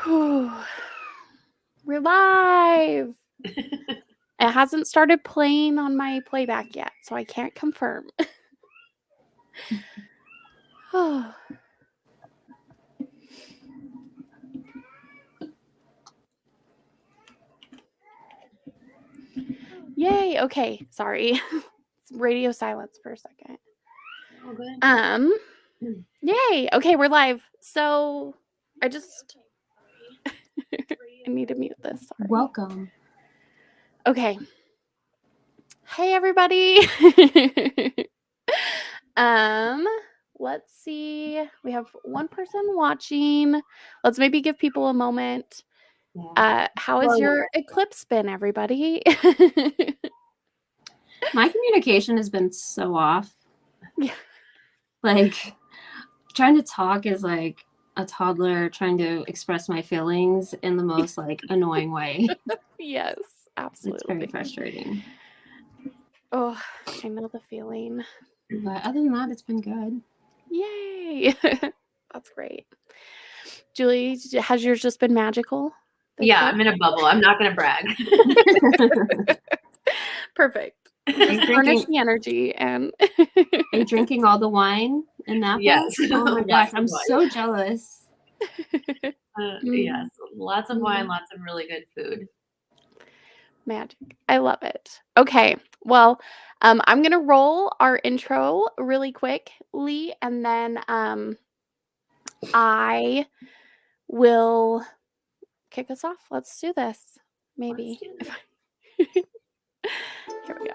Whew. We're live. It hasn't started playing on my playback yet, so I can't confirm. Yay. Okay. Sorry. Radio silence for a second. Oh, good. Yay. Okay, we're live. So I need to mute this. Sorry. Welcome. Okay. Hey, everybody. Let's see. We have one person watching. Let's maybe give people a moment. Yeah. How has your eclipse been, everybody? My communication has been so off. Yeah. Like, trying to talk is like a toddler trying to express my feelings in the most annoying way. Yes, absolutely. It's very frustrating. Oh, I know the feeling. But other than that, it's been good. Yay. That's great. Julie, has yours just been magical? Yeah, I'm in a bubble. I'm not going to brag. Perfect. Just furnish the energy and Are you drinking all the wine in Napa? Yes. Oh my gosh, I'm so jealous. Yes, lots of wine, lots of really good food. Magic. I love it. Okay, well, I'm going to roll our intro really quickly, and then I will kick us off. Let's do this. Maybe. Here we go.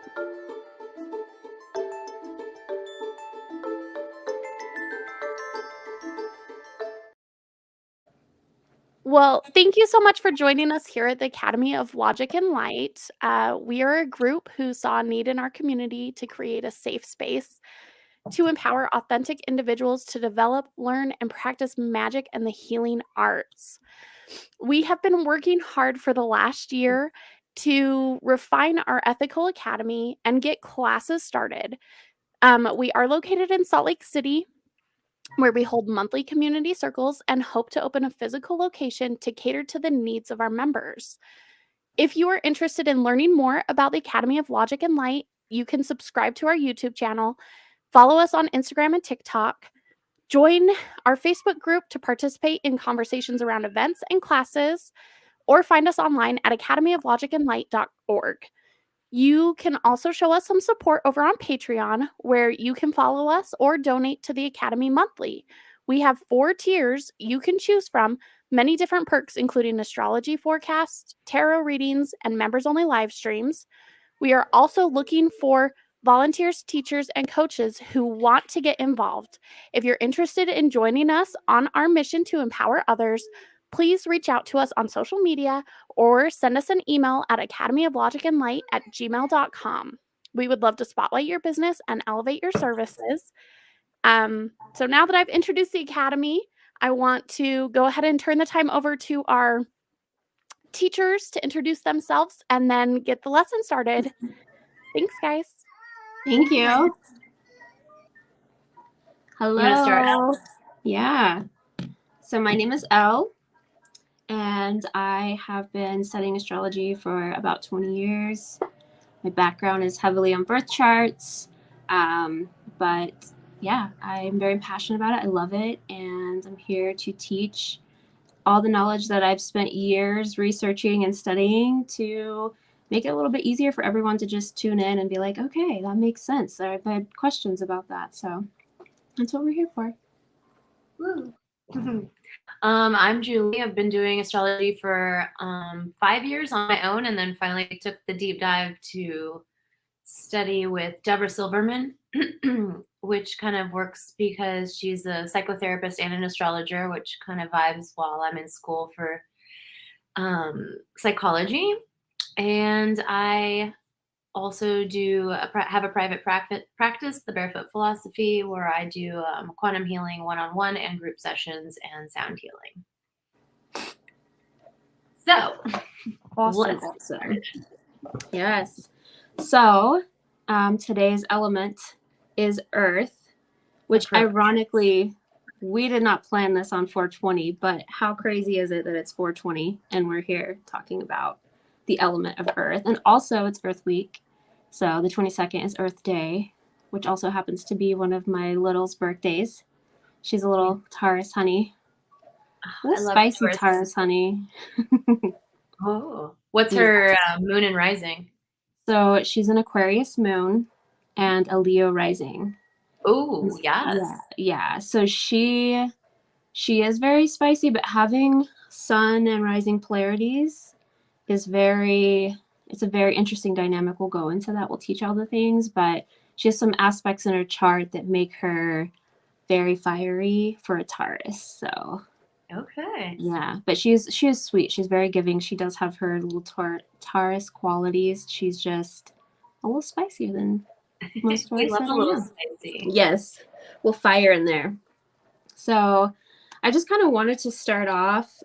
Well, thank you so much for joining us here at the Academy of Logic and Light. We are a group who saw a need in our community to create a safe space to empower authentic individuals to develop, learn, and practice magic and the healing arts. We have been working hard for the last year to refine our ethical academy and get classes started. We are located in Salt Lake City, where we hold monthly community circles and hope to open a physical location to cater to the needs of our members. If you are interested in learning more about the Academy of Logic and Light, you can subscribe to our YouTube channel, follow us on Instagram and TikTok, join our Facebook group to participate in conversations around events and classes, or find us online at academyoflogicandlight.org. You can also show us some support over on Patreon, where you can follow us or donate to the Academy monthly. We have 4 tiers you can choose from, many different perks, including astrology forecasts, tarot readings, and members-only live streams. We are also looking for volunteers, teachers, and coaches who want to get involved. If you're interested in joining us on our mission to empower others, please reach out to us on social media or send us an email at academyoflogicandlight@gmail.com. We would love to spotlight your business and elevate your services. So now that I've introduced the Academy, I want to go ahead and turn the time over to our teachers to introduce themselves and then get the lesson started. Thanks, guys. Thank you. Hello. You want to start? Yeah. So my name is Elle, and I have been studying astrology for about 20 years. My background is heavily on birth charts, but yeah, I'm very passionate about it. I love it, and I'm here to teach all the knowledge that I've spent years researching and studying to make it a little bit easier for everyone to just tune in and be like, okay, that makes sense. I've had questions about that, so that's what we're here for. Woo. I'm Julie. I've been doing astrology for 5 years on my own, and then finally took the deep dive to study with Deborah Silverman, which kind of works because she's a psychotherapist and an astrologer, which kind of vibes while I'm in school for psychology. And I also have a private practice, the Barefoot Philosophy, where I do quantum healing one-on-one and group sessions and sound healing. So, Awesome. Yes. So, today's element is Earth, which ironically we did not plan this on 420, but how crazy is it that it's 420 and we're here talking about the element of Earth? And also it's Earth Week. So the 22nd is Earth Day, which also happens to be one of my little's birthdays. She's a little Taurus honey. A little spicy Taurus honey. Oh, what's her moon and rising? So she's an Aquarius moon and a Leo rising. Oh, yes. Yeah. So she is very spicy, but having sun and rising polarities is it's a very interesting dynamic. We'll go into that. We'll teach all the things, but she has some aspects in her chart that make her very fiery for a Taurus. So okay. Yeah, but she is sweet. She's very giving. She does have her little Taurus qualities. She's just a little spicier than most We Taurus love that a I little know. spicy. Yes, we'll fire in there. So I just kind of wanted to start off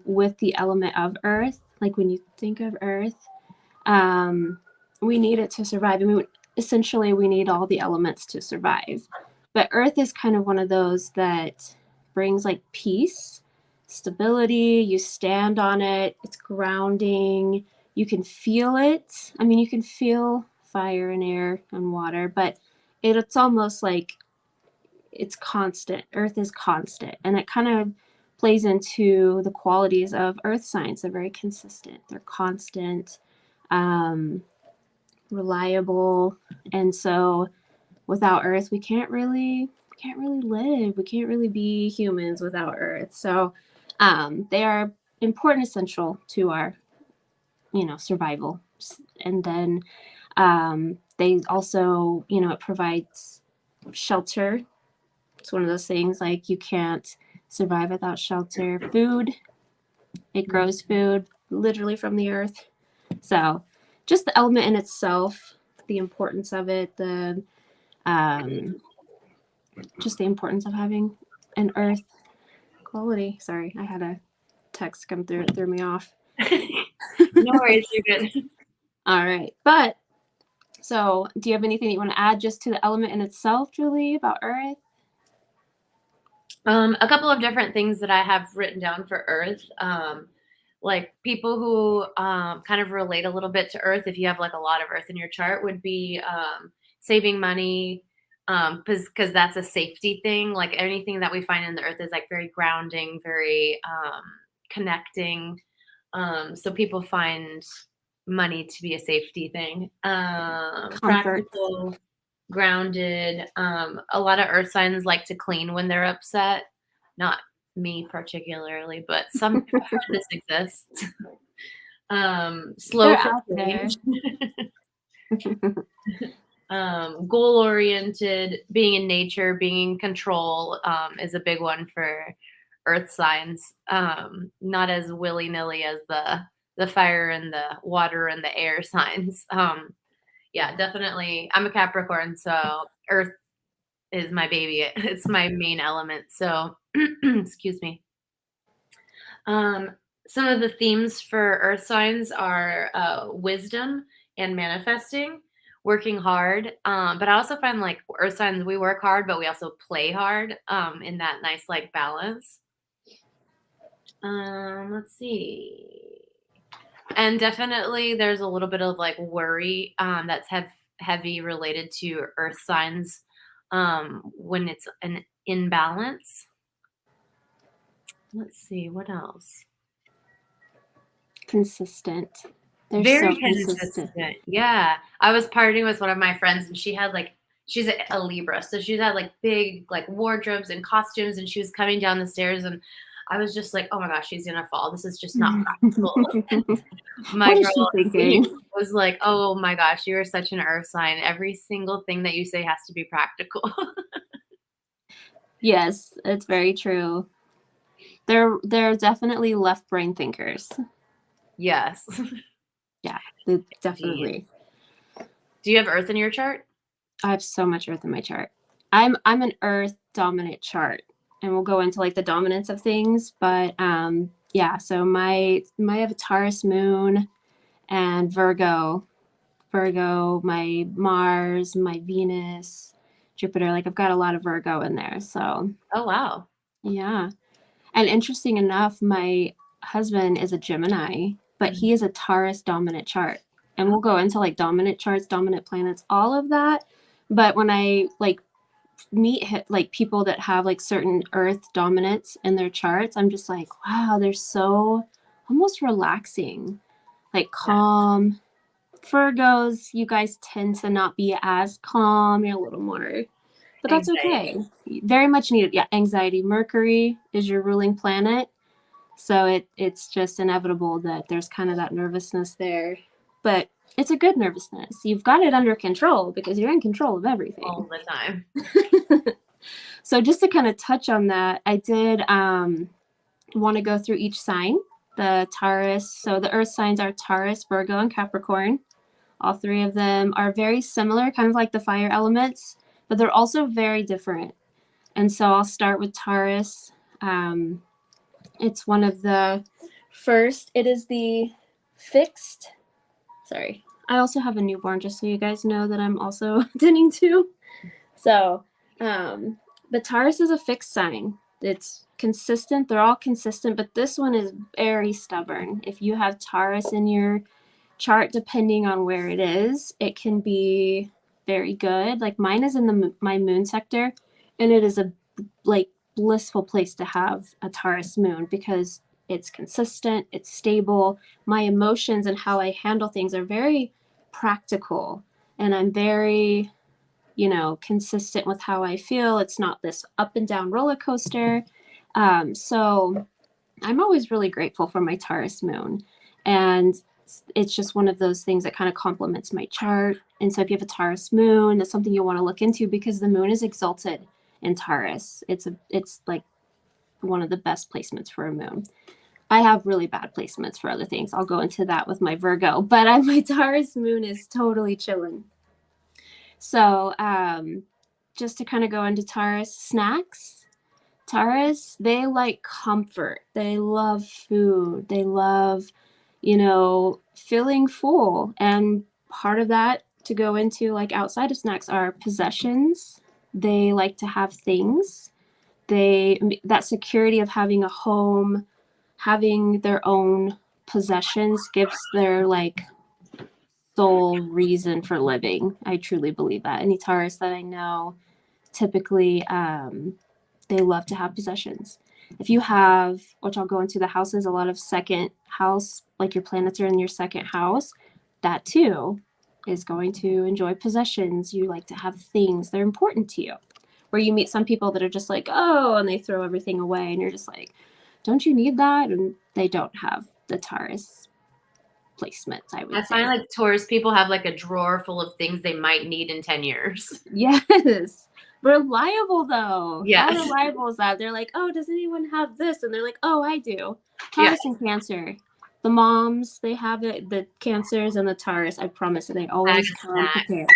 with the element of Earth. Like when you think of Earth, we need it to survive. I mean, essentially, we need all the elements to survive. But Earth is kind of one of those that brings like peace, stability. You stand on it, it's grounding. You can feel it. I mean, you can feel fire and air and water, but it's almost like it's constant. Earth is constant. And it kind of plays into the qualities of Earth signs. They're very consistent, they're constant, reliable. And so without Earth, we can't really live. We can't really be humans without Earth. So they are important, essential to our, survival. And then they also, it provides shelter. It's one of those things like you can't survive without shelter. Food, it grows food literally from the earth. So just the element in itself, the importance of it, just the importance of having an earth quality. Sorry, I had a text come through. It threw me off. No worries, you're good. All right. But so do you have anything you want to add just to the element in itself, Julie, about earth? A couple of different things that I have written down for Earth. Like people who kind of relate a little bit to Earth, if you have like a lot of Earth in your chart, would be saving money, because that's a safety thing. Like anything that we find in the Earth is like very grounding, very connecting. So people find money to be a safety thing. Practical, grounded. A lot of earth signs like to clean when they're upset. Not me particularly, but some I've heard this exists. Slow for change. Goal oriented, being in nature, being in control is a big one for earth signs. Not as willy nilly as the fire and the water and the air signs. Yeah, definitely. I'm a Capricorn, so earth is my baby. It's my main element. So, excuse me. Some of the themes for earth signs are wisdom and manifesting, working hard. But I also find like earth signs, we work hard, but we also play hard in that nice like balance. Let's see. And definitely there's a little bit of like worry that's heavy related to earth signs when it's an imbalance. Let's see, what else? Consistent. They're very so consistent. Yeah. I was partying with one of my friends and she had like, she's a Libra. So she had like big like wardrobes and costumes and she was coming down the stairs and I was just like, oh my gosh, she's gonna fall. This is just not practical. My girl was like, oh my gosh, you are such an earth sign. Every single thing that you say has to be practical. Yes, it's very true. They're definitely left brain thinkers. Yes. Yeah, they definitely. Do you have earth in your chart? I have so much earth in my chart. I'm an earth dominant chart. And we'll go into like the dominance of things, but yeah, so my have a Taurus moon and Virgo, my Mars, my Venus, Jupiter. Like I've got a lot of Virgo in there. So Oh, wow. yeah. And interesting enough, my husband is a Gemini, but he is a Taurus dominant chart. And we'll go into like dominant charts, dominant planets, all of that. But when I like meet like people that have like certain earth dominance in their charts, I'm just like, wow, they're so almost relaxing, like calm. Virgos, you guys tend to not be as calm. You're a little more, but that's okay. Very much needed. Yeah, anxiety. Mercury is your ruling planet. So it's just inevitable that there's kind of that nervousness there. But it's a good nervousness. You've got it under control because you're in control of everything. All the time. So just to kind of touch on that, I did want to go through each sign. The Taurus, so the earth signs are Taurus, Virgo, and Capricorn. All three of them are very similar, kind of like the fire elements, but they're also very different. And so I'll start with Taurus. It's one of the first. It is the fixed. Sorry. I also have a newborn, just so you guys know that I'm also tending to. So, but Taurus is a fixed sign. It's consistent. They're all consistent, but this one is very stubborn. If you have Taurus in your chart, depending on where it is, it can be very good. Like mine is in my moon sector, and it is a like blissful place to have a Taurus moon because it's consistent, it's stable. My emotions and how I handle things are very practical, and I'm very, consistent with how I feel. It's not this up and down roller coaster. So I'm always really grateful for my Taurus moon. And it's just one of those things that kind of complements my chart. And so if you have a Taurus moon, that's something you'll want to look into because the moon is exalted in Taurus. It's like one of the best placements for a moon. I have really bad placements for other things. I'll go into that with my Virgo, but my Taurus moon is totally chilling. So just to kind of go into Taurus snacks, Taurus, they like comfort. They love food. They love, feeling full. And part of that to go into like outside of snacks are possessions. They like to have things. That security of having a home, having their own possessions gives their like sole reason for living. I truly believe that. Any Taurus that I know, typically, they love to have possessions. If you have, which I'll go into the houses, a lot of second house, like your planets are in your second house, that too is going to enjoy possessions. You like to have things, they're important to you. Where you meet some people that are just like, oh, and they throw everything away, and you're just like, don't you need that? And they don't have the Taurus placements, I would say. I find like Taurus people have like a drawer full of things they might need in 10 years. Yes. Reliable though. Yeah. How reliable is that? They're like, oh, does anyone have this? And they're like, oh, I do. Taurus and Cancer. The moms, they have it. The Cancers and the Taurus, I promise, they always come prepared.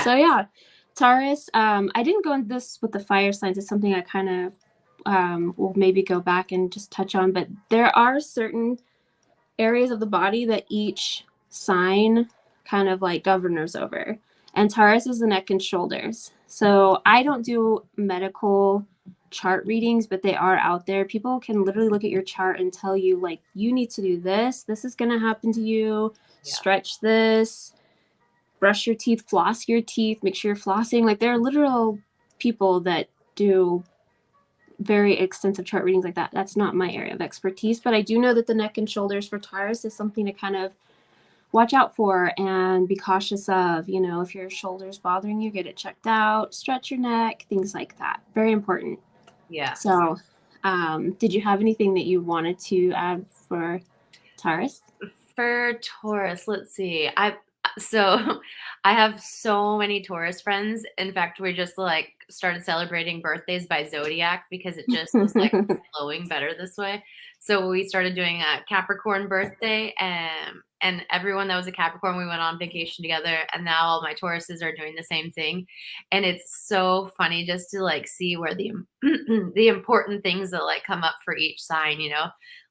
So yeah, Taurus. I didn't go into this with the fire signs. It's something I kind of will maybe go back and just touch on. But there are certain areas of the body that each sign kind of like governors over. And Taurus is the neck and shoulders. So I don't do medical chart readings, but they are out there. People can literally look at your chart and tell you, like, you need to do this. This is going to happen to you. Yeah. Stretch this. Brush your teeth. Floss your teeth. Make sure you're flossing. Like, there are literal people that do very extensive chart readings like that. That's not my area of expertise, but I do know that the neck and shoulders for Taurus is something to kind of watch out for and be cautious of. If your shoulder's bothering you, get it checked out, stretch your neck, things like that. Very important. Yeah. So did you have anything that you wanted to add for Taurus? For Taurus, let's see. I have so many Taurus friends. In fact, we just like started celebrating birthdays by zodiac because it just is like flowing better this way. So we started doing a Capricorn birthday, and everyone that was a Capricorn, we went on vacation together, and now all my Tauruses are doing the same thing. And it's so funny just to like see where the the important things that like come up for each sign,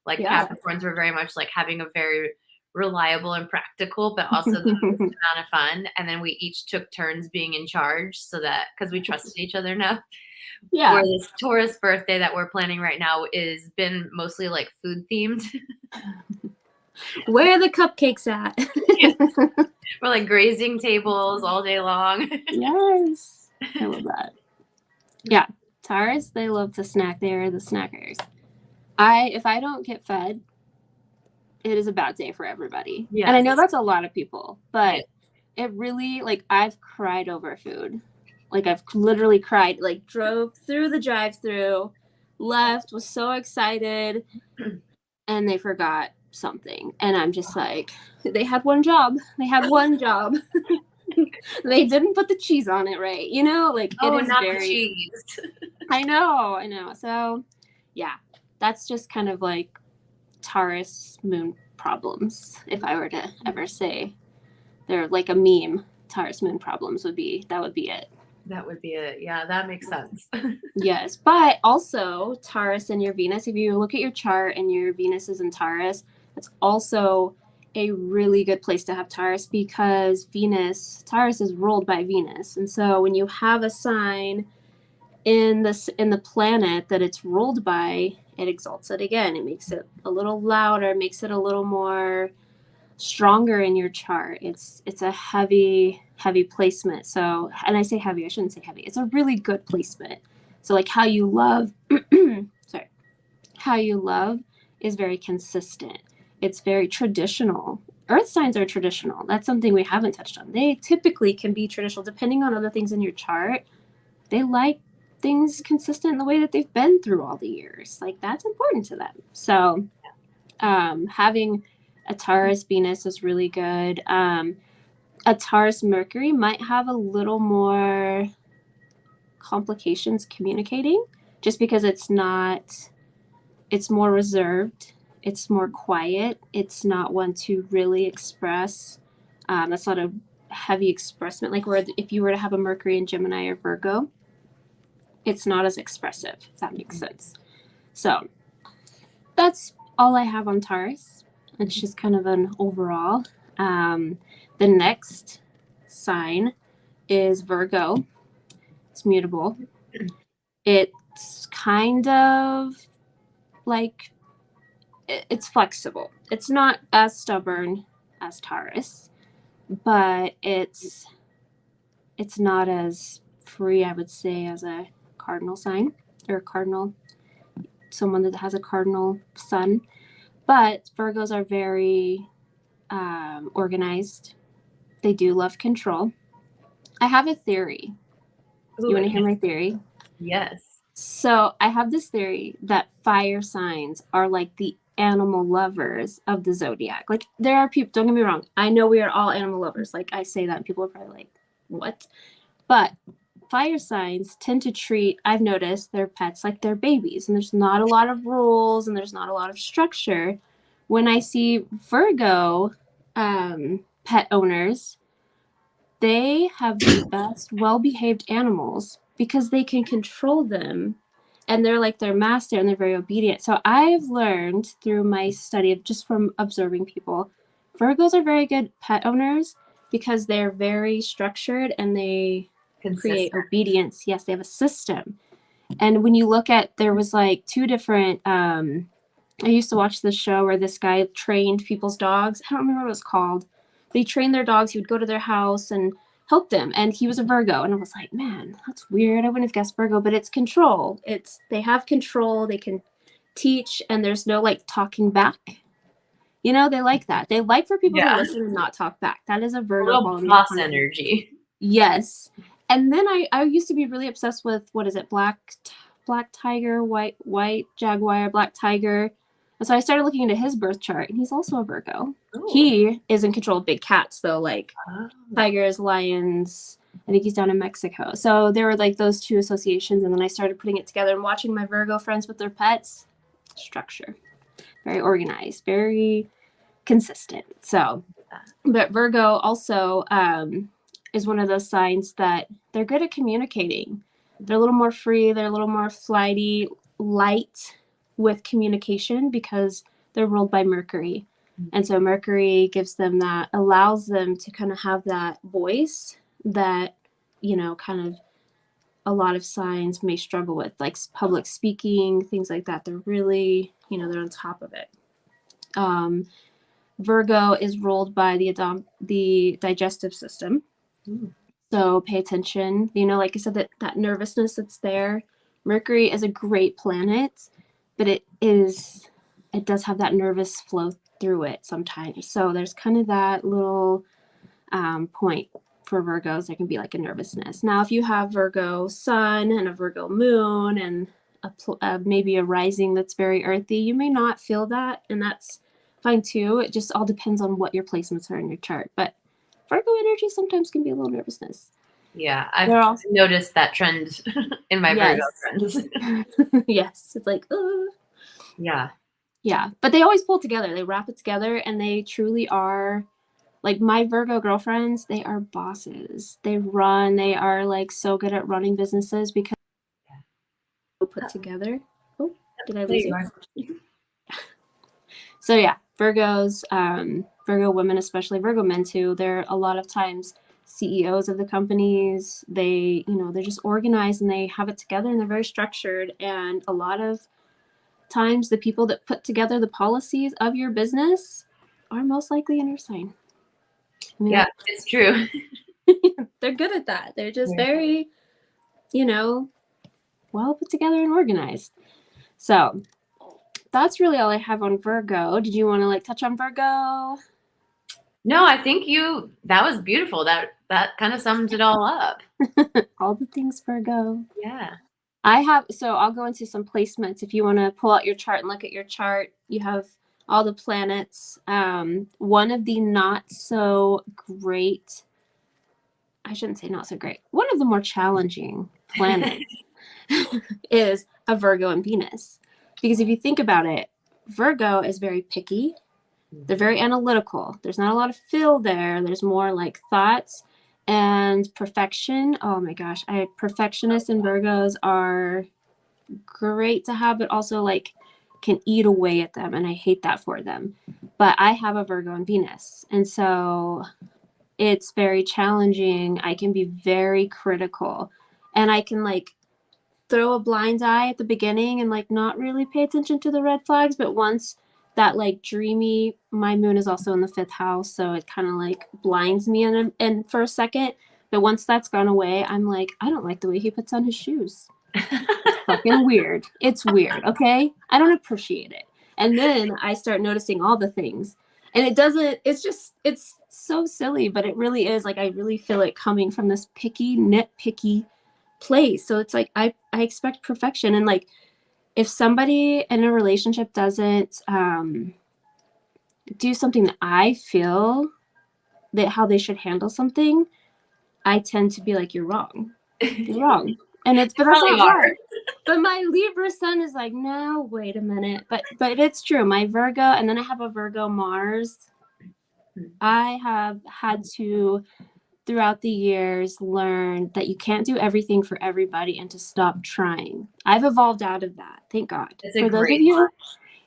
like Capricorns were very much like having a very reliable and practical, but also the most amount of fun. And then we each took turns being in charge so that because we trusted each other enough. Yeah. Where this Taurus birthday that we're planning right now is been mostly like food themed. Where are the cupcakes at? We're like grazing tables all day long. Yes. I love that. Yeah. Taurus, they love to snack. They are the snackers. If I don't get fed, it is a bad day for everybody. Yes. And I know that's a lot of people, but it really, like, I've cried over food. Like, I've literally cried, like, drove through the drive-thru, left, was so excited, and they forgot something. And I'm just like, they had one job. They had one job. They didn't put the cheese on it right. You know, like, Oh, it is not very... the cheese. I know. So, yeah, that's just kind of like Taurus moon problems. If I were to ever say they're like a meme, Taurus moon problems would be it. That would be it. Yeah, that makes sense. Yes, but also Taurus and your Venus, if you look at your chart and your Venus is in Taurus, that's also a really good place to have Taurus because Taurus is ruled by Venus. And so when you have a sign in the planet that it's ruled by, it exalts it again. It makes it a little louder, makes it a little more stronger in your chart. It's a heavy placement. So, and I say heavy, I shouldn't say heavy. It's a really good placement. So like how you love how you love is very consistent. It's very traditional. Earth signs are traditional. That's something we haven't touched on. They typically can be traditional depending on other things in your chart. They like things consistent in the way that they've been through all the years. Like that's important to them. So having a Taurus Venus is really good. A Taurus Mercury might have a little more complications communicating just because it's more reserved. It's more quiet. It's not one to really express. That's not a heavy expressment. Like where if you were to have a Mercury in Gemini or Virgo, it's not as expressive, if that makes sense. So that's all I have on Taurus. It's just kind of an overall. The next sign is Virgo. It's mutable. It's kind of like, it's flexible. It's not as stubborn as Taurus, but it's not as free, I would say, as a cardinal sign or someone that has a cardinal sun. But Virgos are very organized. They do love control. I have a theory. Ooh, You want to hear my theory? Yes. So I have this theory that fire signs are like the animal lovers of the zodiac. Like there are people, don't get me wrong, I know we are all animal lovers. Like I say that and people are probably like, what? But fire signs tend to treat, I've noticed, their pets like their babies, and there's not a lot of rules and there's not a lot of structure. When I see Virgo pet owners, they have the best well-behaved animals because they can control them and they're like their master and they're very obedient. So I've learned through my study of just from observing people, Virgos are very good pet owners because they're very structured and they create obedience. Yes, they have a system. And when you look at, there was like two different, I used to watch this show where this guy trained people's dogs. I don't remember what it was called. But he trained their dogs. He would go to their house and help them. And he was a Virgo. And I was like, man, that's weird. I wouldn't have guessed Virgo, but it's control. They have control. They can teach and there's no like talking back. You know, they like that. They like for people to listen and not talk back. That is a Virgo quality. Boss energy. Yes. And then I used to be really obsessed with, what is it? Black tiger, white jaguar, black tiger. And so I started looking into his birth chart and he's also a Virgo. Ooh. He is in control of big cats though, like tigers, lions. I think he's down in Mexico. So there were like those two associations. And then I started putting it together and watching my Virgo friends with their pets. Structure. Very organized, very consistent. So, but Virgo also is one of those signs that they're good at communicating. They're a little more free. They're a little more flighty, light with communication because they're ruled by Mercury. And so Mercury gives them that, allows them to kind of have that voice that, you know, kind of a lot of signs may struggle with, like public speaking, things like that. They're really, you know, they're on top of it. Virgo is ruled by the digestive system. So pay attention. You know, like I said, that nervousness that's there. Mercury is a great planet, but it does have that nervous flow through it sometimes. So there's kind of that little point for Virgos. There can be like a nervousness. Now, if you have Virgo sun and a Virgo moon and maybe a rising that's very earthy, you may not feel that, and that's fine too. It just all depends on what your placements are in your chart. But Virgo energy sometimes can be a little nervousness. Yeah, I've noticed that trend in my Virgo friends. Yes, it's like, yeah. Yeah, but they always pull together. They wrap it together, and they truly are, like my Virgo girlfriends, they are bosses. They are like so good at running businesses because put together. Oh, did I lose you? So yeah, Virgos, Virgo women, especially Virgo men too, they're a lot of times CEOs of the companies. They, you know, they're just organized and they have it together and they're very structured. And a lot of times the people that put together the policies of your business are most likely in your sign. I mean, yeah, it's true. They're good at that. They're just very, you know, well put together and organized. So that's really all I have on Virgo. Did you want to like touch on Virgo? No, I think that was beautiful. That kind of sums it all up. All the things Virgo. Yeah. So I'll go into some placements. If you want to pull out your chart and look at your chart, you have all the planets. One of the not so great, I shouldn't say not so great, one of the more challenging planets is a Virgo and Venus. Because if you think about it, Virgo is very picky. They're very analytical. There's not a lot of feel there. There's more like thoughts and perfection. Oh my gosh. Perfectionists and Virgos are great to have, but also like can eat away at them. And I hate that for them. But I have a Virgo and Venus. And so it's very challenging. I can be very critical. And I can like throw a blind eye at the beginning and like not really pay attention to the red flags. But once that like dreamy, my moon is also in the 5th house, so it kind of like blinds me in for a second. But once that's gone away, I'm like, I don't like the way he puts on his shoes. It's fucking weird. It's weird, okay? I don't appreciate it. And then I start noticing all the things. And it's so silly, but it really is like I really feel it coming from this nitpicky place. So it's like I expect perfection, and like if somebody in a relationship doesn't do something that I feel that how they should handle something, I tend to be like, you're wrong. You're wrong. And but that's not right. But my Libra sun is like, no, wait a minute. But it's true. My Virgo, and then I have a Virgo Mars. I have had to, throughout the years, learn that you can't do everything for everybody and to stop trying. I've evolved out of that. Thank God. For those of you,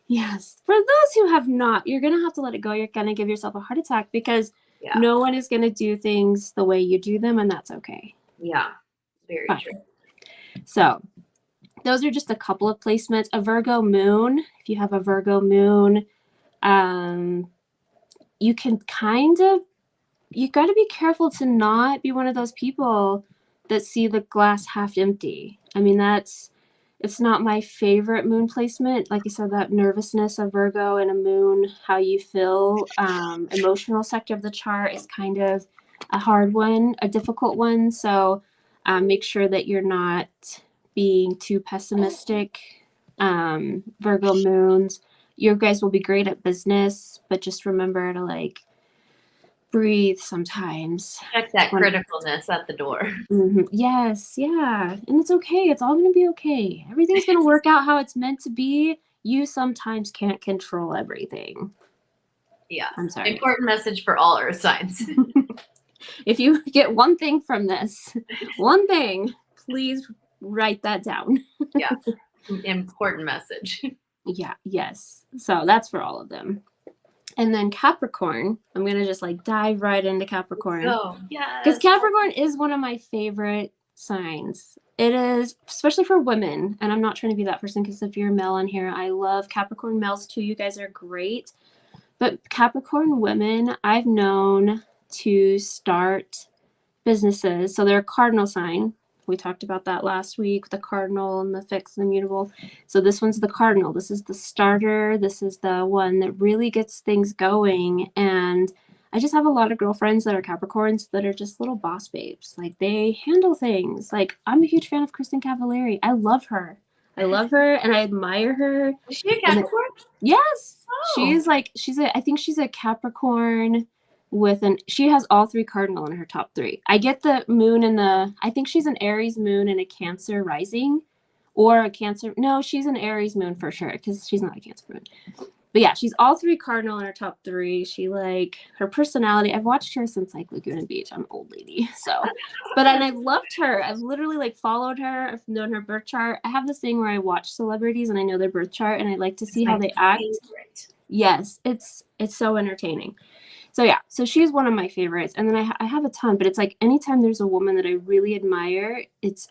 yes. For those who have not, you're going to have to let it go. You're going to give yourself a heart attack because no one is going to do things the way you do them, and that's okay. Yeah, very true. So those are just a couple of placements. A Virgo moon, if you have a Virgo moon, you can you got to be careful to not be one of those people that see the glass half empty. I mean, it's not my favorite moon placement. Like I said, that nervousness of Virgo and a moon, how you feel, emotional sector of the chart is kind of a hard one, a difficult one. So make sure that you're not being too pessimistic. Virgo moons, you guys will be great at business, but just remember to like breathe sometimes. Check that criticalness at the door. Mm-hmm. Yes, yeah. And it's okay. It's all going to be okay. Everything's going to work out how it's meant to be. You sometimes can't control everything. Yeah. I'm sorry. Important message for all earth signs. If you get one thing from this, one thing, please write that down. Yeah. Important message. Yeah. Yes. So that's for all of them. And then Capricorn, I'm going to just like dive right into Capricorn. So, Because yes. Capricorn is one of my favorite signs. It is, especially for women. And I'm not trying to be that person because if you're a male on here, I love Capricorn males too. You guys are great. But Capricorn women, I've known to start businesses. So they're a cardinal sign. We talked about that last week, the cardinal and the fixed and the mutable. So this one's the cardinal. This is the starter. This is the one that really gets things going. And I just have a lot of girlfriends that are Capricorns that are just little boss babes. Like they handle things. Like I'm a huge fan of Kristen Cavallari. I love her. I love her and I admire her. Is she a Capricorn? Yes. Oh. I think she's a Capricorn she has all 3 cardinal in her top 3. I get the moon I think she's an Aries moon and a Cancer rising or a Cancer. No, she's an Aries moon for sure because she's not a Cancer moon. But yeah, she's all 3 cardinal in her top 3. She her personality. I've watched her since like Laguna Beach. I'm an old lady. So, and I've loved her. I've literally followed her. I've known her birth chart. I have this thing where I watch celebrities and I know their birth chart and I like to see how they act. Favorite. Yes, it's so entertaining. So yeah, so she's one of my favorites. And then I have a ton, but it's like anytime there's a woman that I really admire,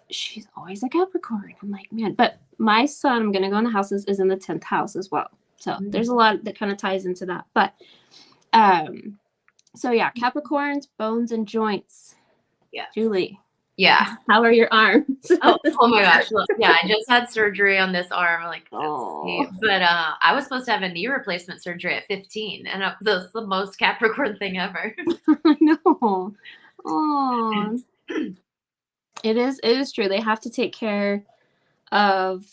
she's always a Capricorn. I'm like, man, but my son, I'm going to go in the houses, is in the 10th house as well. So there's a lot that kind of ties into that. But so yeah, Capricorns, bones and joints. Yeah. Julie. Yeah. How are your arms? oh my gosh. Look, yeah, I just had surgery on this arm. Like, but I was supposed to have a knee replacement surgery at 15, and that's the most Capricorn thing ever. I know. Oh, it is true. They have to take care of,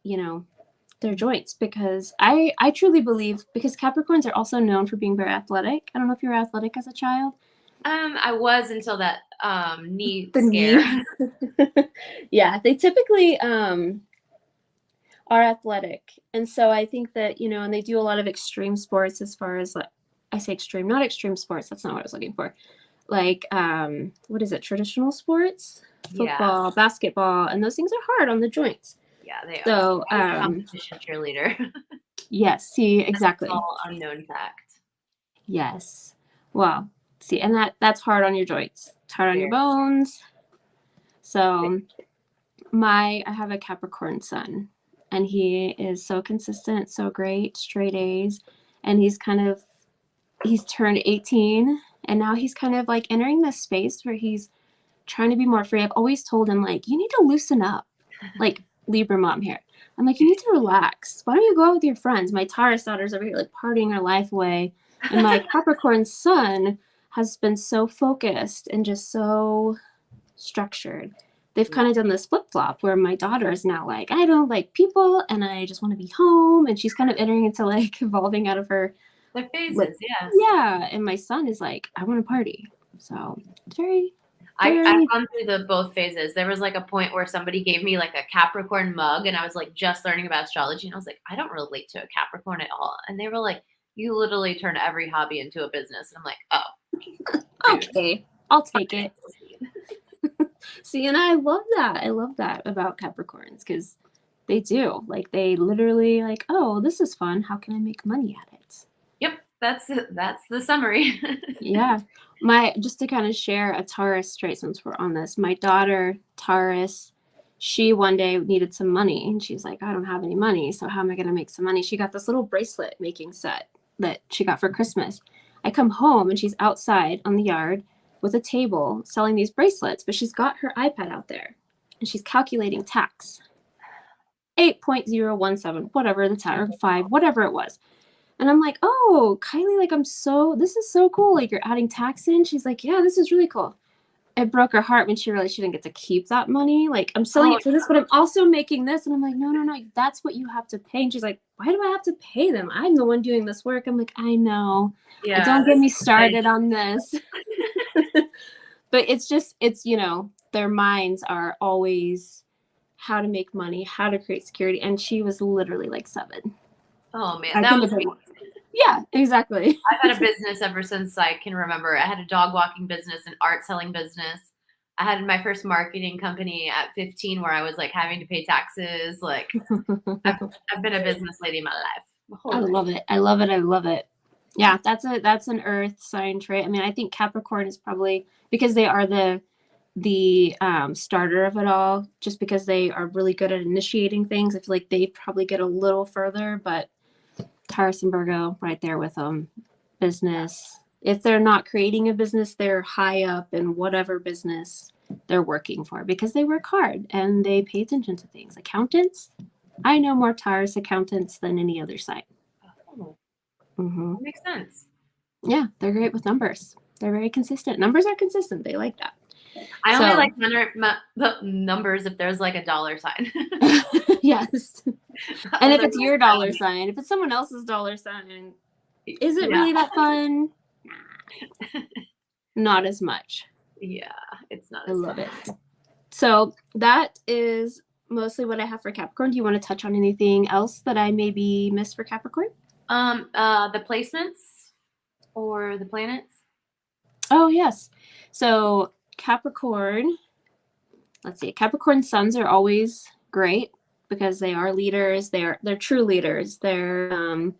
their joints because I truly believe because Capricorns are also known for being very athletic. I don't know if you were athletic as a child. I was until that knee scare. Knee. Yeah, they typically are athletic. And so I think that, and they do a lot of extreme sports as far as I say extreme, not extreme sports. That's not what I was looking for. Like, what is it? Traditional sports, football, basketball, and those things are hard on the joints. Yeah, they are. So, competition cheerleader. Yes, see, exactly. That's all unknown fact. Yes. Well, see, and that's hard on your joints. It's hard on your bones. So I have a Capricorn son and he is so consistent, so great, straight A's. And he's turned 18 and now he's kind of like entering this space where he's trying to be more free. I've always told him like, you need to loosen up, like Libra mom here. I'm like, you need to relax. Why don't you go out with your friends? My Taurus daughter's over here like partying her life away. And my Capricorn son has been so focused and just so structured. They've kind of done this flip-flop where my daughter is now like, I don't like people and I just want to be home. And she's kind of entering into like evolving out of her the phases, yeah. Yeah. And my son is like, I want to party. So it's very I've gone through both phases. There was like a point where somebody gave me like a Capricorn mug and I was like just learning about astrology and I was like, I don't relate to a Capricorn at all. And they were like, you literally turn every hobby into a business. And I'm like, oh. Okay, I'll take it. See, and I love that. I love that about Capricorns because they do. Like they literally like, oh, this is fun. How can I make money at it? Yep, that's the summary. Yeah. Just to kind of share a Taurus trait since we're on this, my daughter, Taurus, she one day needed some money and she's like, I don't have any money. So how am I going to make some money? She got this little bracelet making set that she got for Christmas. I come home and she's outside on the yard with a table selling these bracelets, but she's got her iPad out there and she's calculating tax. 8.017, whatever the tax, or 5, whatever it was. And I'm like, oh, Kylie, like, this is so cool. Like, you're adding tax in. She's like, yeah, this is really cool. It broke her heart when she realized she didn't get to keep that money. Like, I'm selling it for this, but I'm also making this. And I'm like, no, that's what you have to pay. And she's like, why do I have to pay them? I'm the one doing this work. I'm like, I know. Yeah, don't get me started on this. But it's their minds are always how to make money, how to create security. And she was literally like 7. Oh, man. That was Yeah, exactly. I've had a business ever since I can remember. I had a dog walking business, an art selling business. I had my first marketing company at 15 where I was like having to pay taxes. Like I've been a business lady my life. I love it. I love it. I love it. Yeah, that's an earth sign trait. I mean, I think Capricorn is probably because they are the starter of it all, just because they are really good at initiating things. I feel like they probably get a little further, but Taurus and Virgo right there with them. Business. If they're not creating a business, they're high up in whatever business they're working for because they work hard and they pay attention to things. Accountants, I know more Taurus accountants than any other sign. Oh, Mm-hmm. that makes sense. Yeah, they're great with numbers. They're very consistent. Numbers are consistent. They like that. I only like numbers if there's like a dollar sign. Yes. And if it's your dollar sign, if it's someone else's dollar sign, is it really that fun? Not as much. Yeah, it's not. I love it. So that is mostly what I have for Capricorn. Do you want to touch on anything else that I maybe missed for Capricorn? The placements or the planets. Oh, yes. So Capricorn, let's see. Capricorn suns are always great because they are leaders. They're true leaders. They're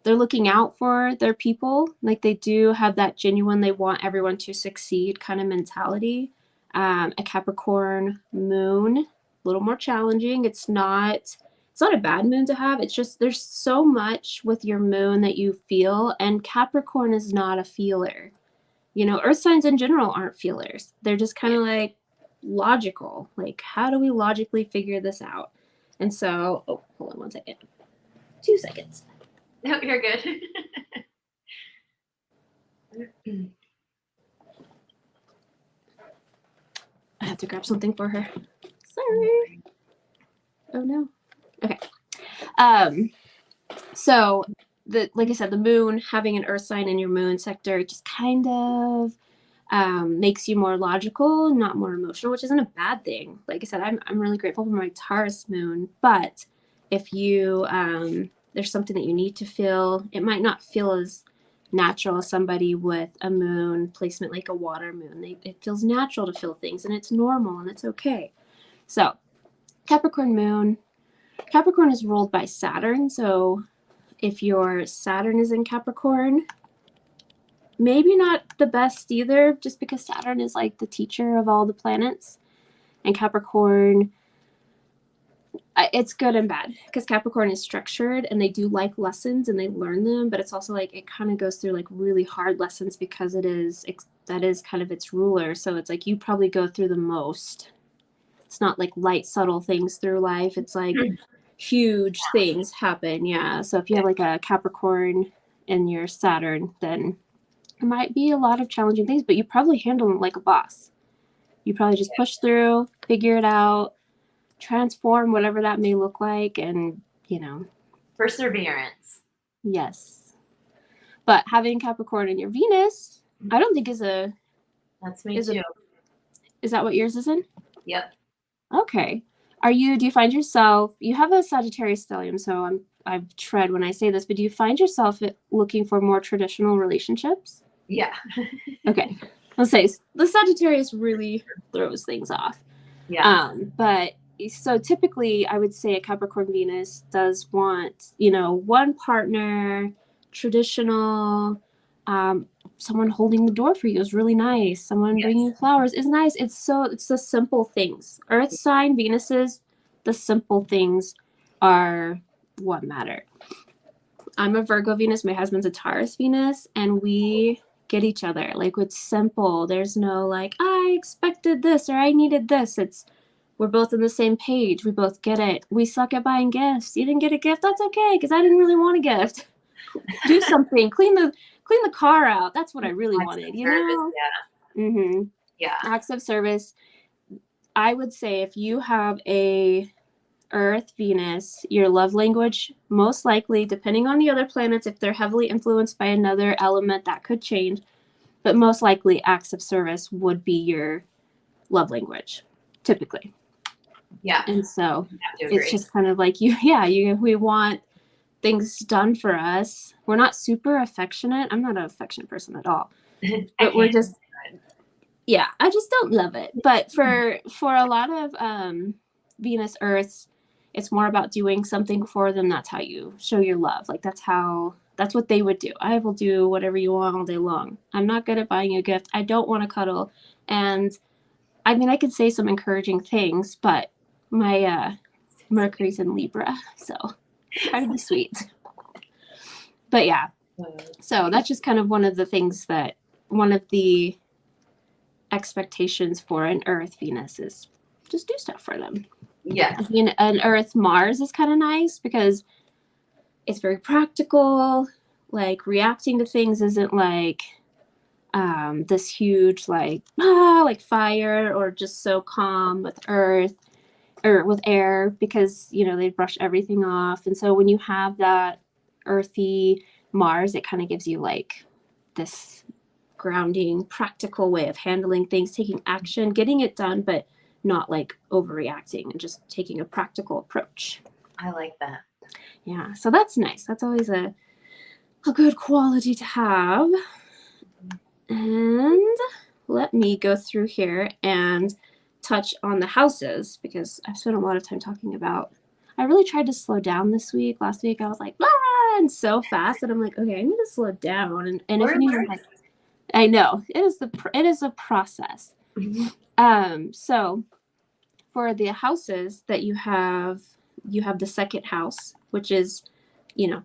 looking out for their people. Like they do have that genuine, they want everyone to succeed kind of mentality. A Capricorn moon, a little more challenging. It's not a bad moon to have. It's just there's so much with your moon that you feel, and Capricorn is not a feeler. You know, earth signs in general aren't feelers. They're just kind of like logical. Like, how do we logically figure this out? And so, oh, hold on 1 second. 2 seconds. No, you're good. I have to grab something for her. Sorry. Oh no. Okay. So like I said, the moon, having an earth sign in your moon sector just kind of makes you more logical, not more emotional, which isn't a bad thing. Like I said, I'm really grateful for my Taurus moon, but if you there's something that you need to feel, it might not feel as natural as somebody with a moon placement like a water moon. It feels natural to feel things, and it's normal and it's okay. So Capricorn moon, Capricorn is ruled by Saturn. So if your Saturn is in Capricorn, maybe not the best either, just because Saturn is like the teacher of all the planets. And Capricorn, it's good and bad because Capricorn is structured and they do like lessons and they learn them, but it's also like it kind of goes through like really hard lessons because that is kind of its ruler. So it's like you probably go through the most. It's not like light, subtle things through life. It's like huge things happen. Yeah. So if you have like a Capricorn in your Saturn, then it might be a lot of challenging things, but you probably handle them like a boss. You probably just push through, figure it out, transform whatever that may look like, and Perseverance. Yes. But having Capricorn in your Venus, I don't think is a. That's me too. Is that what yours is in? Yep. Okay. Do you find yourself, you have a Sagittarius stellium, so I've tread when I say this, but do you find yourself looking for more traditional relationships? Yeah. Okay. Let's say the Sagittarius really throws things off. Yeah. But so typically I would say a Capricorn Venus does want, one partner, traditional, someone holding the door for you is really nice. Someone bringing you flowers is nice. It's the simple things. Earth sign Venuses, the simple things are what matter. I'm a Virgo Venus. My husband's a Taurus Venus, and we get each other. Like, it's simple. There's no like, I expected this or I needed this. We're both on the same page. We both get it. We suck at buying gifts. You didn't get a gift? That's okay, because I didn't really want a gift. Do something. Clean the car out. That's what I really wanted, Yeah. Mm-hmm. Yeah. Acts of service. I would say if you have a Earth, Venus, your love language, most likely, depending on the other planets, if they're heavily influenced by another element, that could change. But most likely, acts of service would be your love language, typically. Yeah. And so it's just kind of like we want things done for us. We're not super affectionate. I'm not an affectionate person at all. But we're just, I just don't love it. But for a lot of Venus Earths, it's more about doing something for them. That's how you show your love. Like, that's how That's what they would do. I will do whatever you want all day long. I'm not good at buying you a gift. I don't want to cuddle. And I mean, I could say some encouraging things, but my Mercury's in Libra, so try to be sweet. But yeah, so that's just kind of one of the expectations for an Earth Venus is just do stuff for them. Yeah. I mean, an Earth Mars is kind of nice because it's very practical. Like reacting to things isn't like this huge like fire, or just so calm with Earth or with air, because they brush everything off. And so when you have that earthy Mars, it kind of gives you like this grounding, practical way of handling things, taking action, getting it done, but not like overreacting, and just taking a practical approach. I like that. Yeah, so that's nice. That's always a good quality to have. And let me go through here and touch on the houses, because I've spent a lot of time talking about. I really tried to slow down this week. Last week I was like, and so fast, and I'm like, okay, I need to slow down. And if anyone has, I know it is a process. So for the houses that you have the second house, which is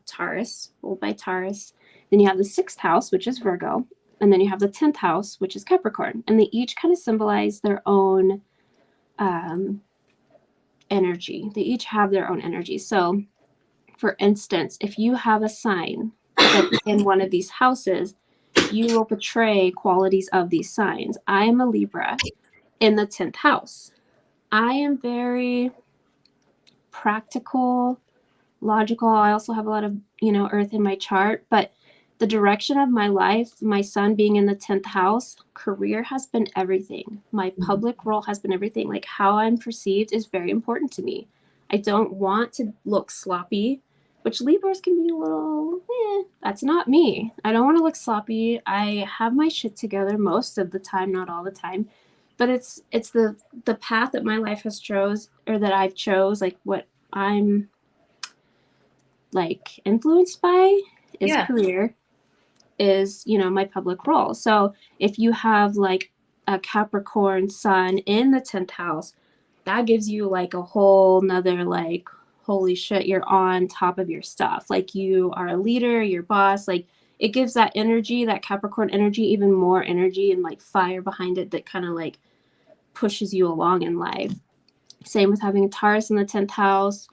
Taurus, ruled by Taurus. Then you have the sixth house, which is Virgo. And then you have the 10th house, which is Capricorn. And they each kind of symbolize their own energy. They each have their own energy. So, for instance, if you have a sign that's in one of these houses, you will portray qualities of these signs. I am a Libra in the 10th house. I am very practical, logical. I also have a lot of, Earth in my chart, but the direction of my life, my sun being in the 10th house, career has been everything. My public role has been everything. Like how I'm perceived is very important to me. I don't want to look sloppy, which Libras can be a little, that's not me. I don't want to look sloppy. I have my shit together most of the time, not all the time. But it's the path that my life has chose, or that I've chose, like what I'm like influenced by is career, is my public role. So if you have like a Capricorn sun in the 10th house, that gives you like a whole nother like, holy shit, you're on top of your stuff. Like you are a leader, your boss, like it gives that energy, that Capricorn energy, even more energy and like fire behind it that kind of like pushes you along in life. Same with having a Taurus in the 10th house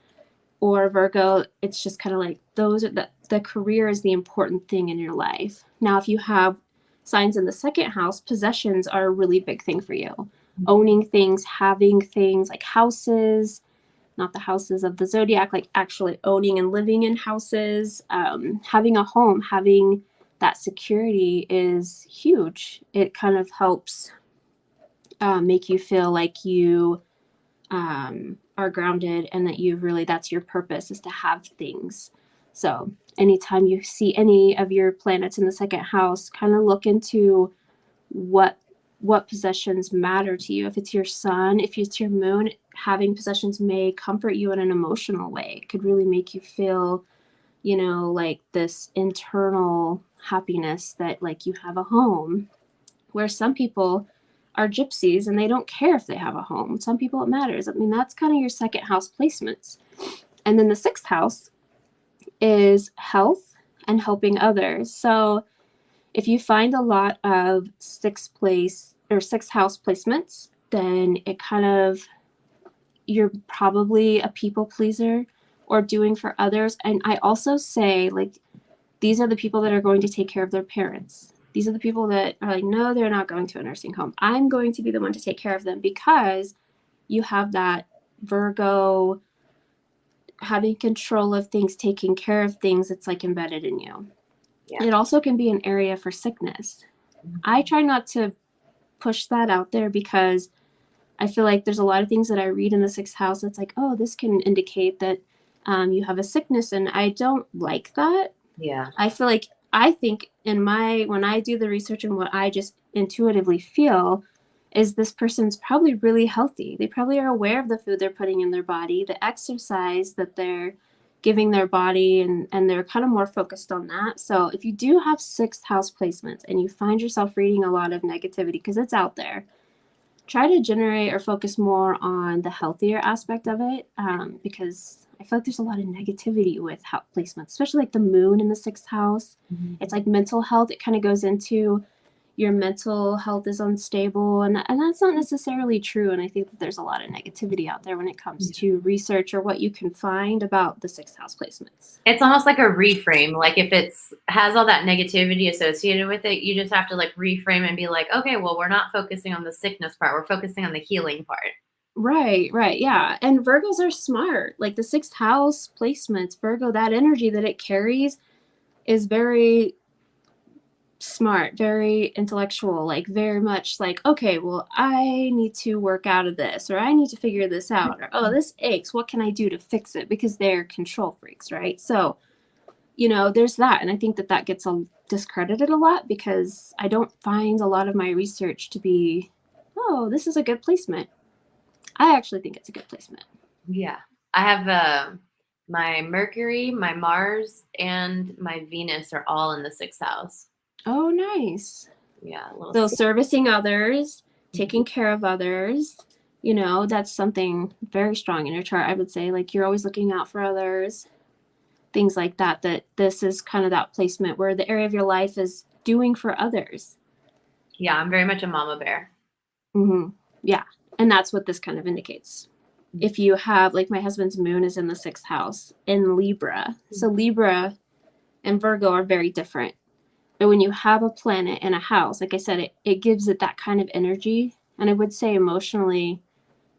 or Virgo. It's just kind of like those are the career is the important thing in your life. Now, if you have signs in the second house, possessions are a really big thing for you. Owning things, having things like houses, not the houses of the zodiac, like actually owning and living in houses, having a home, having that security is huge. It kind of helps make you feel like you are grounded, and that you really, that's your purpose, is to have things. So anytime you see any of your planets in the second house, kind of look into what possessions matter to you. If it's your sun, if it's your moon, having possessions may comfort you in an emotional way. It could really make you feel, like this internal happiness that like you have a home, where some people are gypsies and they don't care if they have a home. Some people it matters. I mean, that's kind of your second house placements. And then the sixth house is health and helping others. So if you find a lot of sixth house placements, then it kind of, you're probably a people pleaser or doing for others. And I also say, like, these are the people that are going to take care of their parents. These are the people that are like, no, they're not going to a nursing home. I'm going to be the one to take care of them, because you have that Virgo having control of things, taking care of things. It's like embedded in you. Yeah. It also can be an area for sickness. I try not to push that out there, because I feel like there's a lot of things that I read in the sixth house that's like, oh, this can indicate that you have a sickness, and I don't like that. Yeah. I think when I do the research and what I just intuitively feel is this person's probably really healthy. They probably are aware of the food they're putting in their body, the exercise that they're giving their body, and they're kind of more focused on that. So if you do have sixth house placements and you find yourself reading a lot of negativity, because it's out there, try to generate or focus more on the healthier aspect of it, because I feel like there's a lot of negativity with house placements, especially like the moon in the sixth house. It's like mental health. It kind of goes into your mental health is unstable, and that's not necessarily true. And I think that there's a lot of negativity out there when it comes to research or what you can find about the sixth house placements. It's almost like a reframe. Like if it's has all that negativity associated with it, you just have to like reframe and be like, okay, well, we're not focusing on the sickness part. We're focusing on the healing part. Right, yeah. And Virgos are smart. Like the sixth house placements, Virgo, that energy that it carries is very smart, very intellectual, like very much like, okay, well, I need to work out of this, or I need to figure this out, or oh, this aches, what can I do to fix it? Because they're control freaks, right? So, there's that. And I think that gets discredited a lot, because I don't find a lot of my research to be, oh, this is a good placement. I actually think it's a good placement. Yeah. I have my Mercury, my Mars, and my Venus are all in the sixth house. Oh, nice. Yeah. So servicing others, taking care of others, that's something very strong in your chart. I would say, like, you're always looking out for others, things like that this is kind of that placement where the area of your life is doing for others. Yeah, I'm very much a mama bear. Yeah. And that's what this kind of indicates. If you have, like, my husband's moon is in the sixth house in Libra. So Libra and Virgo are very different. But when you have a planet in a house, like I said, it gives it that kind of energy. And I would say emotionally,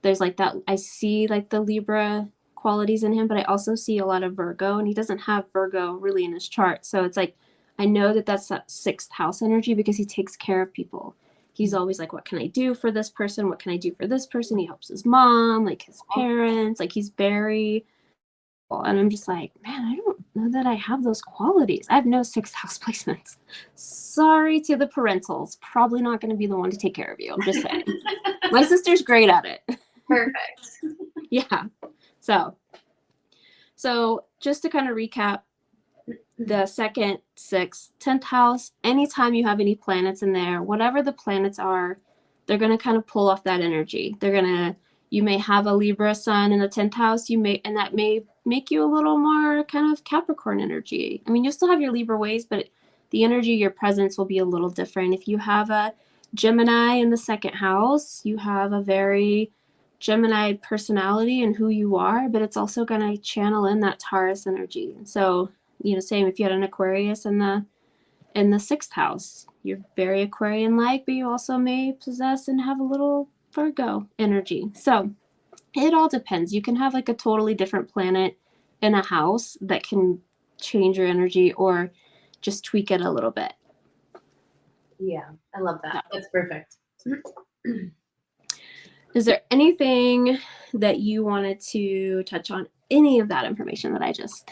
there's like that. I see like the Libra qualities in him, but I also see a lot of Virgo, and he doesn't have Virgo really in his chart. So it's like, I know that's that sixth house energy, because he takes care of people. He's always like, what can I do for this person? What can I do for this person? He helps his mom, like his parents, like he's very, and I'm just like, man, I don't know that I have those qualities. I have no sixth house placements. Sorry to the parentals. Probably not going to be the one to take care of you. I'm just saying. My sister's great at it. Perfect. Yeah. So just to kind of recap, the second, sixth, 10th house, anytime you have any planets in there, whatever the planets are, they're going to kind of pull off that energy. You may have a Libra sun in the 10th house, and that may make you a little more kind of Capricorn energy. I mean, you'll still have your Libra ways, but the energy, your presence will be a little different. If you have a Gemini in the second house, you have a very Gemini personality and who you are, but it's also going to channel in that Taurus energy. And so, same if you had an Aquarius in the sixth house, you're very Aquarian-like, but you also may possess and have a little Virgo energy. So it all depends. You can have like a totally different planet in a house that can change your energy or just tweak it a little bit. Yeah, I love that. That's perfect. Is there anything that you wanted to touch on? Any of that information that I just...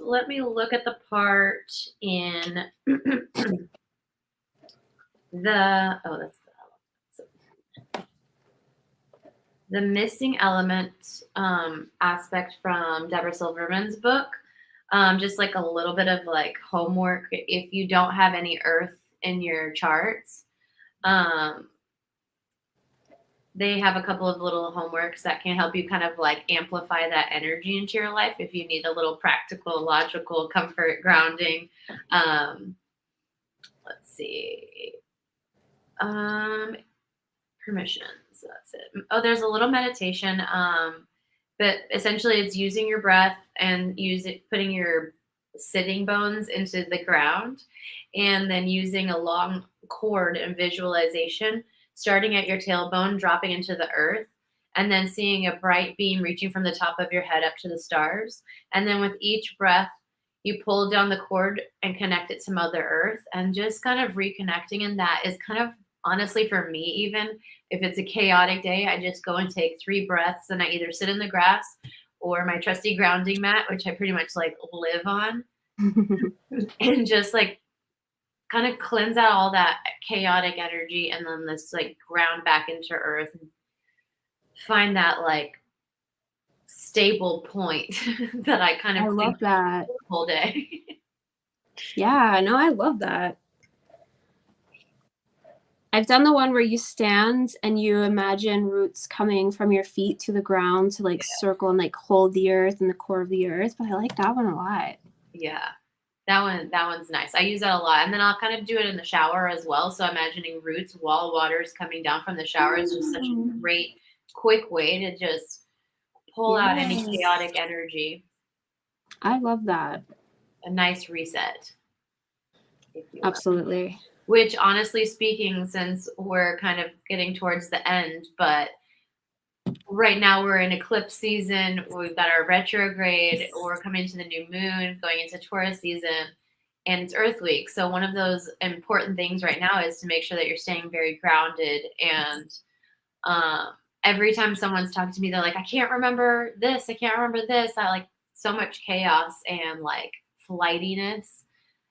Let me look at the part in the missing element aspect from Deborah Silverman's book. Just like a little bit of like homework if you don't have any earth in your charts. They have a couple of little homeworks that can help you kind of like amplify that energy into your life if you need a little practical, logical comfort, grounding. Let's see. Permissions. That's it. Oh, there's a little meditation. But essentially it's using your breath and putting your sitting bones into the ground, and then using a long cord and visualization, starting at your tailbone, dropping into the earth, and then seeing a bright beam reaching from the top of your head up to the stars. And then with each breath, you pull down the cord and connect it to Mother Earth, and just kind of reconnecting. And that is kind of, honestly, for me, even if it's a chaotic day, I just go and take 3 breaths, and I either sit in the grass or my trusty grounding mat, which I pretty much like live on, and just like kind of cleanse out all that chaotic energy, and then this like ground back into earth and find that like stable point that I kind of I love think that. the whole day. Yeah, no, I love that. I've done the one where you stand and you imagine roots coming from your feet to the ground to like circle and like hold the earth and the core of the earth. But I like that one a lot. Yeah. That one's nice. I use that a lot. And then I'll kind of do it in the shower as well. So imagining roots while water's coming down from the shower is just such a great, quick way to just pull out any Yes. chaotic energy. I love that. A nice reset, if you will. Absolutely. Which, honestly speaking, since we're kind of getting towards the end, but right now we're in eclipse season. We've got our retrograde. We're coming to the new moon, going into Taurus season, and it's Earth Week. So one of those important things right now is to make sure that you're staying very grounded. And every time someone's talking to me, they're like, I can't remember this. I can't remember this. I like so much chaos and like flightiness,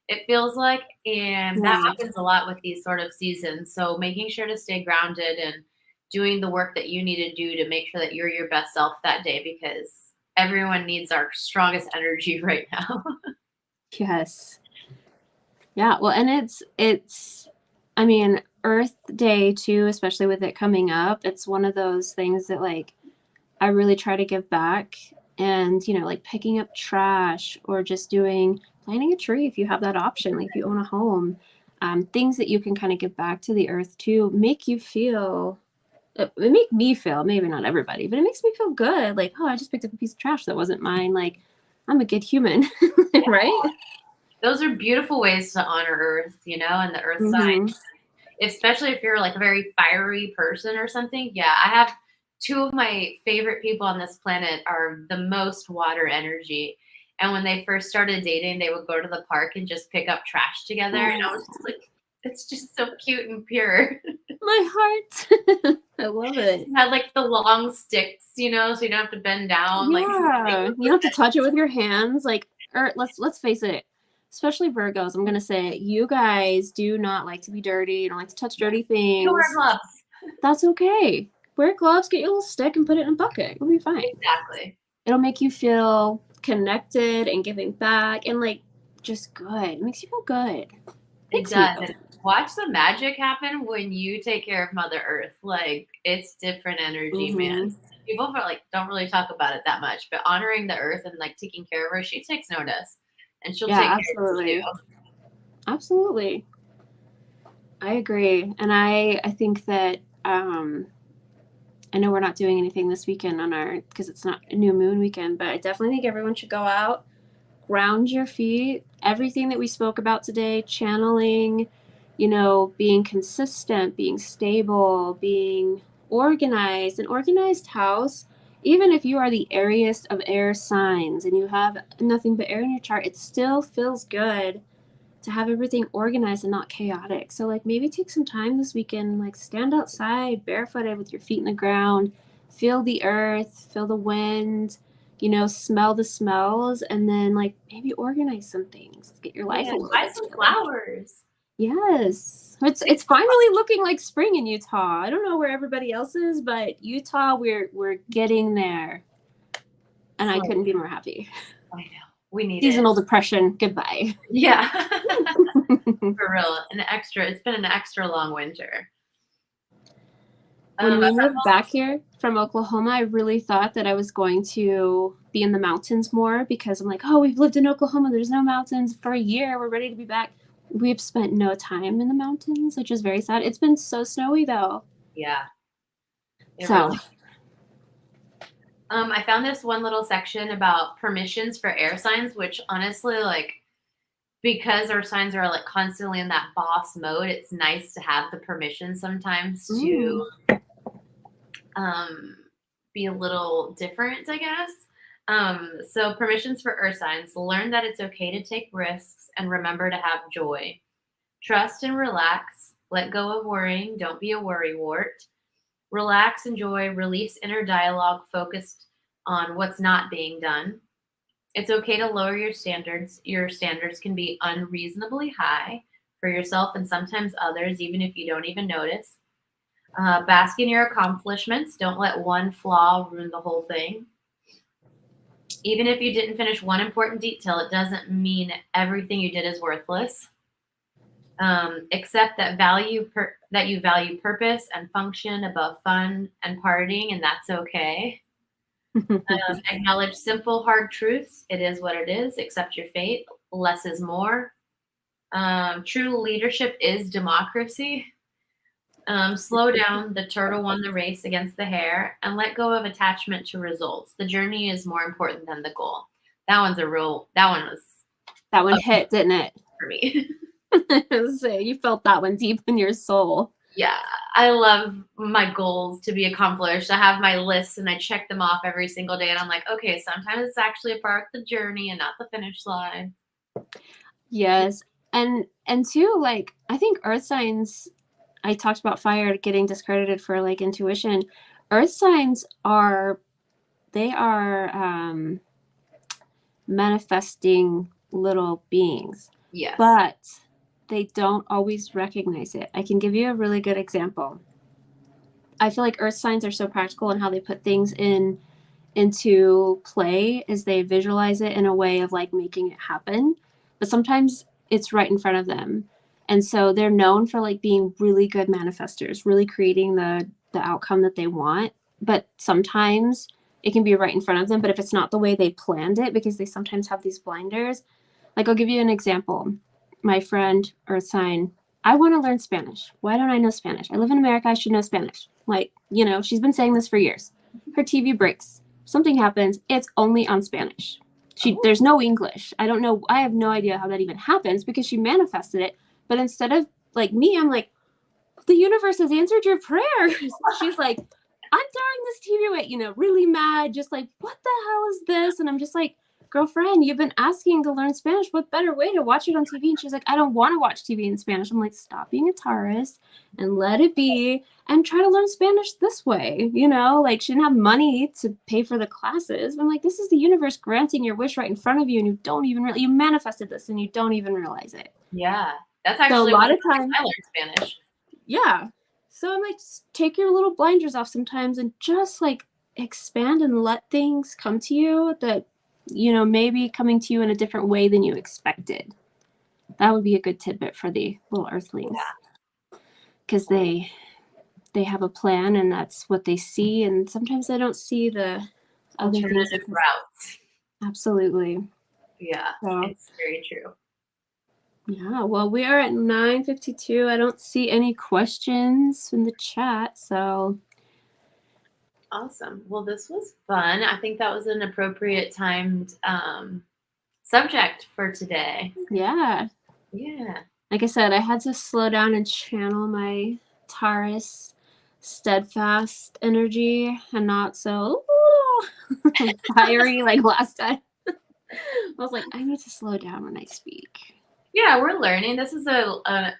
it feels like. And that happens a lot with these sort of seasons. So making sure to stay grounded and doing the work that you need to do to make sure that you're your best self that day, because everyone needs our strongest energy right now. Yes. Yeah. Well, and it's, I mean, Earth Day too, especially with it coming up, it's one of those things that like, I really try to give back, and, you know, like picking up trash or just planting a tree if you have that option, like if you own a home, things that you can kind of give back to the earth to make you feel, it make me feel, maybe not everybody, but it makes me feel good. Like, oh, I just picked up a piece of trash that wasn't mine. Like, I'm a good human, right? Those are beautiful ways to honor Earth, and the Earth sign. Especially if you're like a very fiery person or something. Yeah, I have two of my favorite people on this planet are the most water energy. And when they first started dating, they would go to the park and just pick up trash together. And I was just like, it's just so cute and pure. My heart. I love it. Had like the long sticks, so you don't have to bend down. Yeah, you don't have to touch it with your hands. Like, or let's face it, especially Virgos. I'm gonna say it, you guys do not like to be dirty. You don't like to touch dirty things. You wear gloves. That's okay. Wear gloves. Get your little stick and put it in a bucket. It'll be fine. Exactly. It'll make you feel connected and giving back and like just good. It makes you feel good. It does. Watch the magic happen when you take care of Mother Earth. Like, it's different energy, man. People are like don't really talk about it that much, but honoring the earth and like taking care of her, she takes notice, and she'll take care of you. Absolutely. I agree, and I think that I know we're not doing anything this weekend because it's not a new moon weekend, but I definitely think everyone should go out, ground your feet, everything that we spoke about today, channeling, being consistent, being stable, being organized. An organized house, even if you are the airiest of air signs and you have nothing but air in your chart, it still feels good to have everything organized and not chaotic. So like maybe take some time this weekend, like stand outside barefooted with your feet in the ground, feel the earth, feel the wind, smell the smells, and then like maybe organize some things, get your life a little buy bit some together. Flowers. Yes. It's finally looking like spring in Utah. I don't know where everybody else is, but Utah, we're getting there. And I couldn't be more happy. I know. We need seasonal depression. Goodbye. Yeah. For real. It's been an extra long winter. When we moved back here from Oklahoma, I really thought that I was going to be in the mountains more, because I'm like, oh, we've lived in Oklahoma. There's no mountains for a year. We're ready to be back. We've spent no time in the mountains, which is very sad. It's been so snowy though. Yeah. So I found this one little section about permissions for air signs, which honestly, like, because our signs are like constantly in that boss mode, it's nice to have the permission sometimes to be a little different, I guess. So permissions for earth signs: learn that it's okay to take risks and remember to have joy. Trust and relax. Let go of worrying. Don't be a worrywart. Relax, enjoy, release inner dialogue focused on what's not being done. It's okay to lower your standards. Your standards can be unreasonably high for yourself and sometimes others, even if you don't even notice. Bask in your accomplishments. Don't let one flaw ruin the whole thing. Even if you didn't finish one important detail, it doesn't mean everything you did is worthless. Accept that you value purpose and function above fun and partying, and that's okay. Acknowledge simple, hard truths. It is what it is. Accept your fate. Less is more. True leadership is democracy. Slow down. The turtle won the race against the hare, and let go of attachment to results. The journey is more important than the goal. That one was That one hit, didn't it? for me. You felt that one deep in your soul. Yeah, I love my goals to be accomplished. I have my lists and I check them off every single day. And I'm like, okay, sometimes it's actually a part of the journey and not the finish line. Yes. And too, like, I think earth signs, I talked about fire getting discredited for like intuition. Earth signs are manifesting little beings. Yes. But they don't always recognize it. I can give you a really good example. I feel like earth signs are so practical in how they put things into play is they visualize it in a way of like making it happen. But sometimes it's right in front of them. And so they're known for like being really good manifestors, really creating the outcome that they want. But sometimes it can be right in front of them. But if it's not the way they planned it, because they sometimes have these blinders, like I'll give you an example. My friend, earth sign, I want to learn Spanish. Why don't I know Spanish? I live in America. I should know Spanish. Like, she's been saying this for years. Her TV breaks. Something happens. It's only on Spanish. There's no English. I don't know. I have no idea how that even happens because she manifested it. But instead of like me, I'm like, the universe has answered your prayers. She's like, I'm throwing this TV away, really mad. Just like, what the hell is this? And I'm just like, girlfriend, you've been asking to learn Spanish. What better way to watch it on TV? And she's like, I don't want to watch TV in Spanish. I'm like, stop being a Taurus and let it be and try to learn Spanish this way. Like she didn't have money to pay for the classes. I'm like, this is the universe granting your wish right in front of you. And you don't even you manifested this and you don't even realize it. Yeah. That's actually so a lot of times I learned Spanish. Yeah. So I'm like, just take your little blinders off sometimes and just like expand and let things come to you that maybe coming to you in a different way than you expected. That would be a good tidbit for the little earthlings. Because they have a plan and that's what they see. And sometimes they don't see the other things. Routes. Absolutely. Yeah, so, it's very true. Yeah, well, we are at 9:52. I don't see any questions in the chat, so. Awesome. Well, this was fun. I think that was an appropriate timed subject for today. Yeah. Yeah. Like I said, I had to slow down and channel my Taurus steadfast energy and not so fiery like last time. I was like, I need to slow down when I speak. Yeah, we're learning. This is a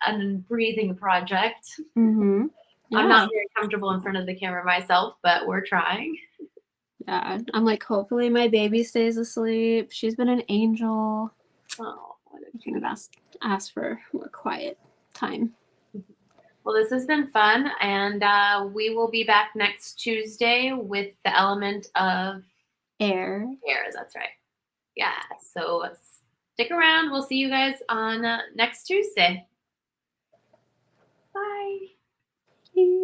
breathing project. Mm-hmm. Yeah. I'm not very comfortable in front of the camera myself, but we're trying. Yeah, I'm like, hopefully my baby stays asleep. She's been an angel. Oh, I kind of ask for more quiet time. Well, this has been fun, and we will be back next Tuesday with the element of air. That's right. Yeah, so stick around. We'll see you guys on next Tuesday. Bye.